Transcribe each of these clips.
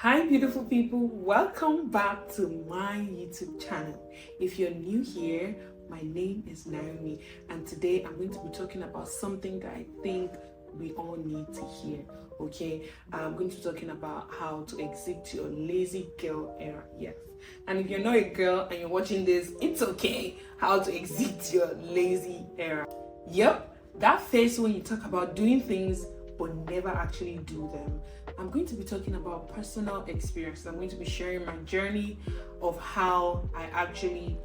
Hi beautiful people, welcome back to my YouTube channel. If you're new here, my name is Naomi and today I'm going to be talking about something that I think we all need to hear. Okay, I'm going to be talking about how to exit your lazy girl era. Yes, and if you're not a girl and you're watching this, it's okay. How to exit your lazy era. Yep, that phase when you talk about doing things but never actually do them. I'm going to be talking about personal experiences. I'm going to be sharing my journey of how I actually,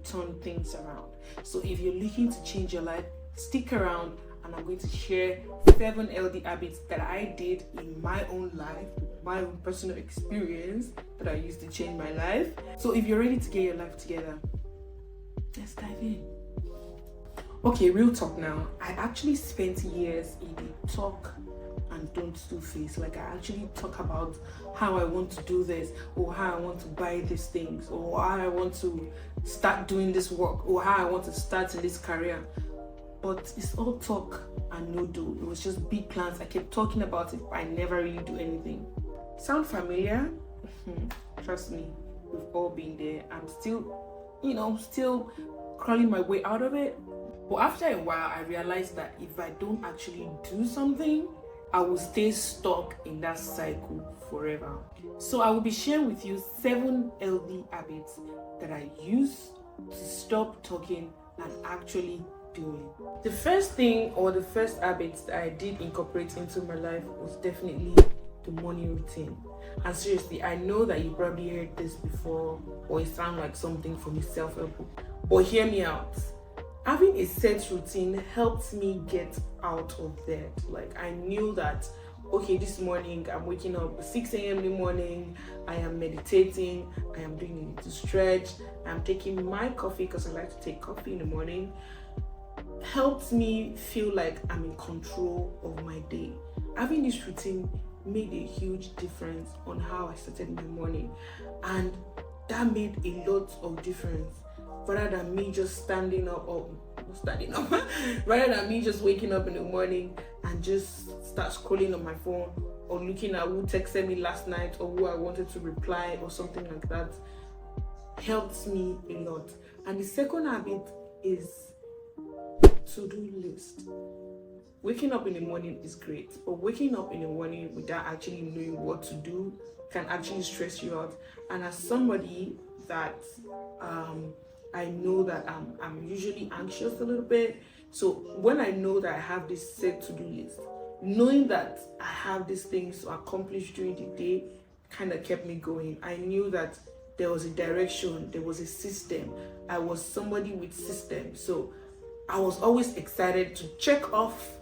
turn things around. So if you're looking to change your life, stick around and I'm going to share 7 healthy habits that I did in my own life, my own personal experience that I used to change my life. So if you're ready to get your life together, let's dive in. Okay, real talk now. I actually spent years in a talk and don't do phase. Like I actually talk about how I want to do this, or how I want to buy these things, or how I want to start doing this work, or how I want to start in this career. But it's all talk and no do. It was just big plans. I kept talking about it, but I never really do anything. Sound familiar? Trust me, we've all been there. I'm still crawling my way out of it. But after a while, I realized that if I don't actually do something, I will stay stuck in that cycle forever. So I will be sharing with you 7 healthy habits that I use to stop talking and actually doing. The first thing or the first habit that I did incorporate into my life was definitely the morning routine. And seriously, I know that you probably heard this before or it sounds like something from a self-help book. But hear me out. Having a set routine helped me get out of bed. Like I knew that, okay, this morning I'm waking up at 6 a.m. in the morning, I am meditating, I am doing a little stretch, I'm taking my coffee because I like to take coffee in the morning. Helped me feel like I'm in control of my day. Having this routine made a huge difference on how I started my morning, and that made a lot of difference. Rather than me just rather than me just waking up in the morning and just start scrolling on my phone or looking at who texted me last night or who I wanted to reply or something like that, helps me a lot. And the second habit is to-do list. Waking up in the morning is great, but waking up in the morning without actually knowing what to do can actually stress you out. And as somebody that I know that I'm usually anxious a little bit. So when I know that I have this set to-do list, knowing that I have these things to accomplish during the day kind of kept me going. I knew that there was a direction, there was a system. I was somebody with system. So I was always excited to check off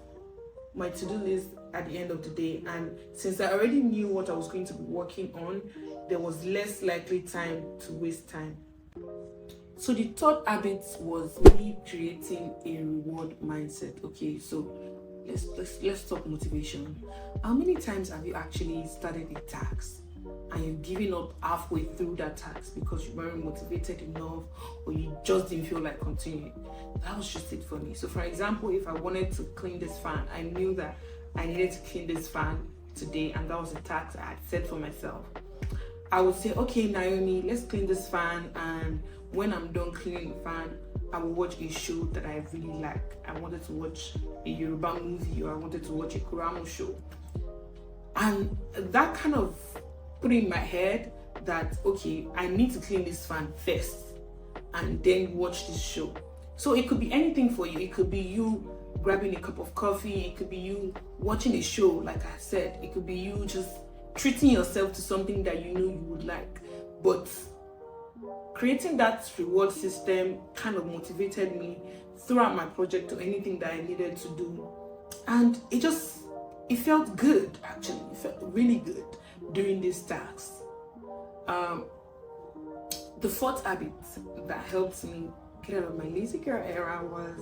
my to-do list at the end of the day. And since I already knew what I was going to be working on, there was less likely time to waste time. So the third habit was me creating a reward mindset. Okay, so let's talk motivation. How many times have you actually started a task and you're giving up halfway through that task because you weren't motivated enough or you just didn't feel like continuing? That was just it for me. So for example, if I wanted to clean this fan, I knew that I needed to clean this fan today and that was a task I had set for myself. I would say, okay, Naomi, let's clean this fan, and when I'm done cleaning the fan, I will watch a show that I really like. I wanted to watch a Yoruba movie or I wanted to watch a Kuramo show. And that kind of put in my head that, okay, I need to clean this fan first and then watch this show. So it could be anything for you. It could be you grabbing a cup of coffee. It could be you watching a show, like I said. It could be you just treating yourself to something that you know you would like. But creating that reward system kind of motivated me throughout my project or anything that I needed to do. And it felt good, actually. It felt really good during these tasks. The fourth habit that helped me get out of my lazy girl era was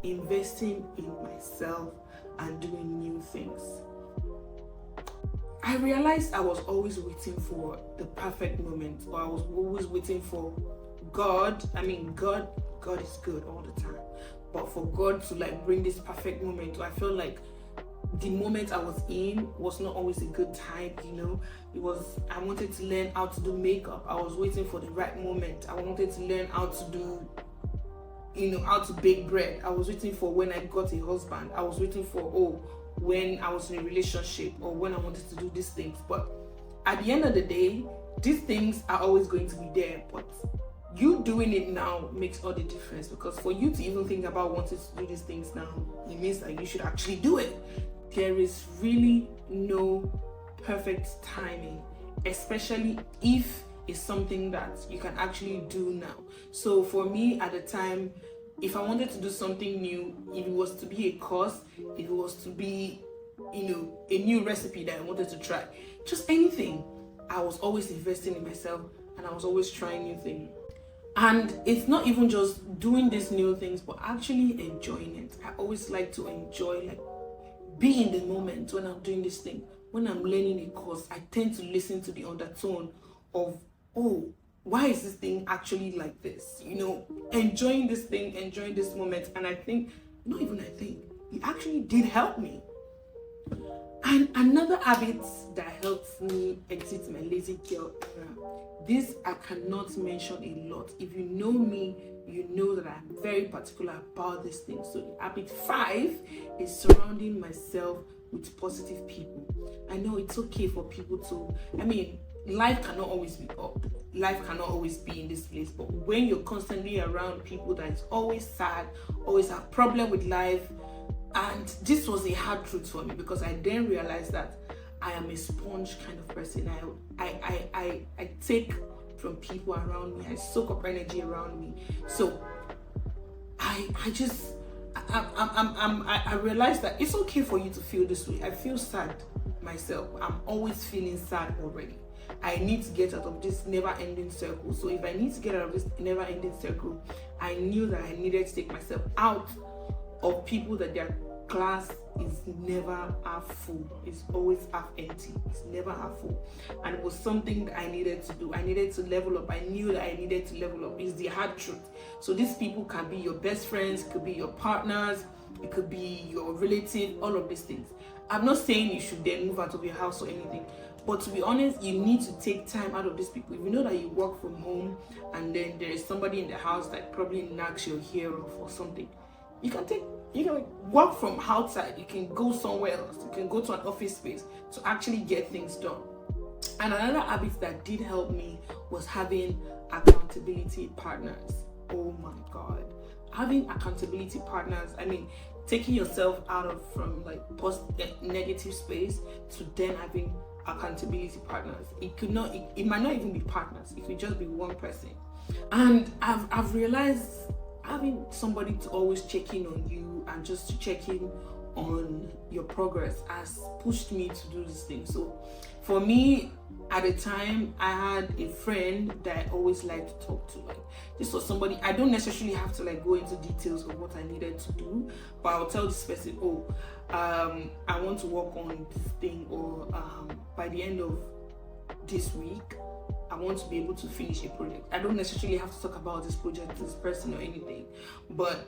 investing in myself and doing new things. I realized I was always waiting for the perfect moment, or I was always waiting for God. I mean, God is good all the time, but for God to bring this perfect moment, I felt like the moment I was in was not always a good time, I wanted to learn how to do makeup. I was waiting for the right moment. I wanted to learn how to do, how to bake bread. I was waiting for when I got a husband. I was waiting for, when I was in a relationship, or when I wanted to do these things. But at the end of the day, these things are always going to be there. But you doing it now makes all the difference, because for you to even think about wanting to do these things now, it means that you should actually do it. There is really no perfect timing, especially if it's something that you can actually do now. So for me at the time, if I wanted to do something new, if it was to be a course, if it was to be, a new recipe that I wanted to try, just anything, I was always investing in myself, and I was always trying new things. And it's not even just doing these new things, but actually enjoying it. I always like to enjoy, be in the moment when I'm doing this thing. When I'm learning a course, I tend to listen to the undertone of, why is this thing actually like this? Enjoying this thing, enjoying this moment. And I think, it actually did help me. And another habit that helps me exit my lazy girl era, this I cannot mention a lot. If you know me, you know that I'm very particular about this thing. So the habit 5 is surrounding myself with positive people. I know it's okay for people to, life cannot always be up. Life cannot always be in this place. But when you're constantly around people that is always sad, always have problem with life, and this was a hard truth for me, because I then realized that I am a sponge kind of person. I take from people around me. I soak up energy around me. So I realized that it's okay for you to feel this way. I feel sad myself. I'm always feeling sad already. I need to get out of this never-ending circle. So if I need to get out of this never-ending circle, I knew that I needed to take myself out of people that their glass is never half full. It's always half empty. It's never half full. And it was something that I needed to do. I needed to level up. I knew that I needed to level up. It's the hard truth. So these people can be your best friends, could be your partners, it could be your relative, all of these things. I'm not saying you should then move out of your house or anything, but to be honest, you need to take time out of these people. If you know that you work from home and then there is somebody in the house that probably knocks your hair off or something, you can work from outside. You can go somewhere else. You can go to an office space to actually get things done. And another habit that did help me was having accountability partners. Oh my God. Having accountability partners, taking yourself out of from negative space to then having accountability partners. It might not even be partners. It could just be one person. And I've realized having somebody to always check in on you and just to check in on your progress has pushed me to do this thing. So for me, at the time, I had a friend that I always liked to talk to. This was somebody, I don't necessarily have to go into details of what I needed to do, but I'll tell this person, I want to work on this thing, or by the end of this week, I want to be able to finish a project. I don't necessarily have to talk about this project to this person or anything, but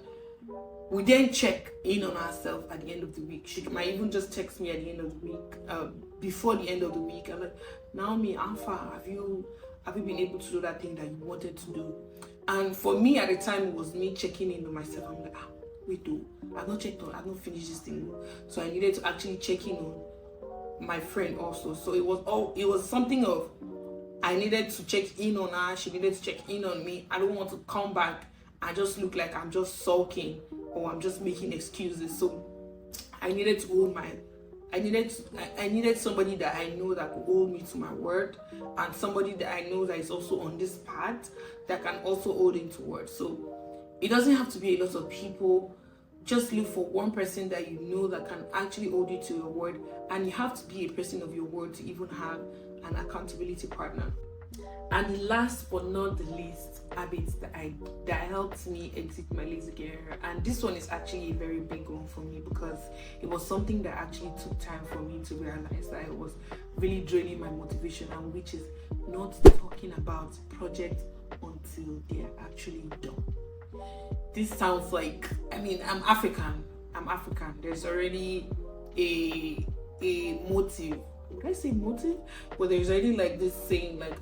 we then check in on ourselves at the end of the week. She might even just text me at the end of the week, before the end of the week. I'm like, Naomi, how far have you been able to do that thing that you wanted to do? And for me at the time, it was me checking in on myself. I'm like, I've not checked on, I've not finished this thing. So I needed to actually check in on my friend also. So it was something of, I needed to check in on her, she needed to check in on me. I don't want to come back and just look like I'm just sulking or I'm just making excuses. So I needed to hold I needed somebody that I know that could hold me to my word, and somebody that I know that is also on this path that can also hold into word. So it doesn't have to be a lot of people. Just look for one person that you know that can actually hold you to your word, and you have to be a person of your word to even have an accountability partner. And last but not the least, habits that helped me exit my lazy career, and this one is actually a very big one for me, because it was something that actually took time for me to realize that it was really draining my motivation, and which is not talking about projects until they're actually done. This sounds like, I'm African. There's already a motive. Would I say motive? But there's already like this saying like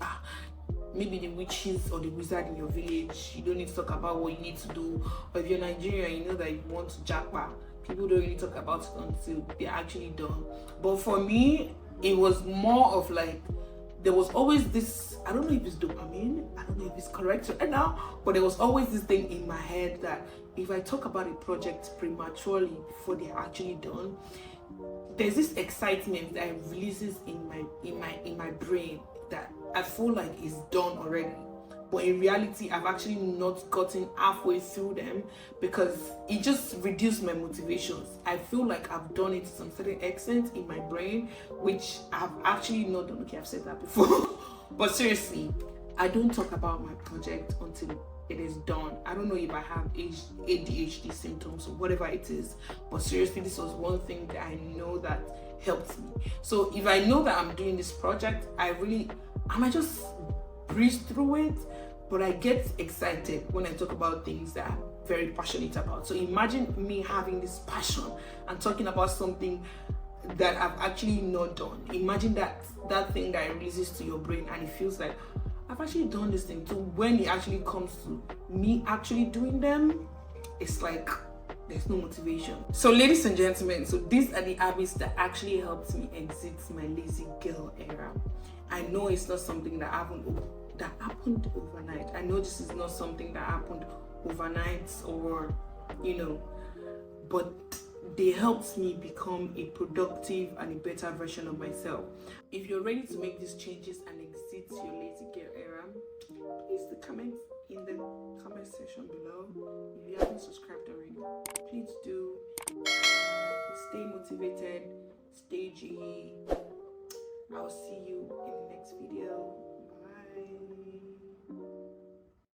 maybe the witches or the wizard in your village, you don't need to talk about what you need to do. Or if you're Nigerian, you know that you want to jackpot, people don't really talk about it until they're actually done. But for me, it was more of like, there was always this, I don't know if it's dopamine, I don't know if it's correct right now, but there was always this thing in my head that if I talk about a project prematurely before they're actually done, there's this excitement that releases in my brain that I feel like it's done already. But in reality, I've actually not gotten halfway through them because it just reduced my motivations. I feel like I've done it to some certain extent in my brain, which I've actually not done. Okay, I've said that before. But seriously, I don't talk about my project until it is done. I don't know if I have ADHD symptoms or whatever it is, but seriously, this was one thing that I know that helped me. So if I know that I'm doing this project, I might just breeze through it, but I get excited when I talk about things that I'm very passionate about. So imagine me having this passion and talking about something that I've actually not done. Imagine that thing that it releases to your brain and it feels like I've actually done this thing. So when it actually comes to me actually doing them, it's like there's no motivation. So ladies and gentlemen, so these are the habits that actually helped me exit my lazy girl era. I know it's not something that happened overnight. I know this is not something that happened overnight or, but they helped me become a productive and a better version of myself. If you're ready to make these changes and exit your lazy girl era, please comment in the comment section below. If you haven't subscribed already, please do. Stay motivated, stay G. I'll see you in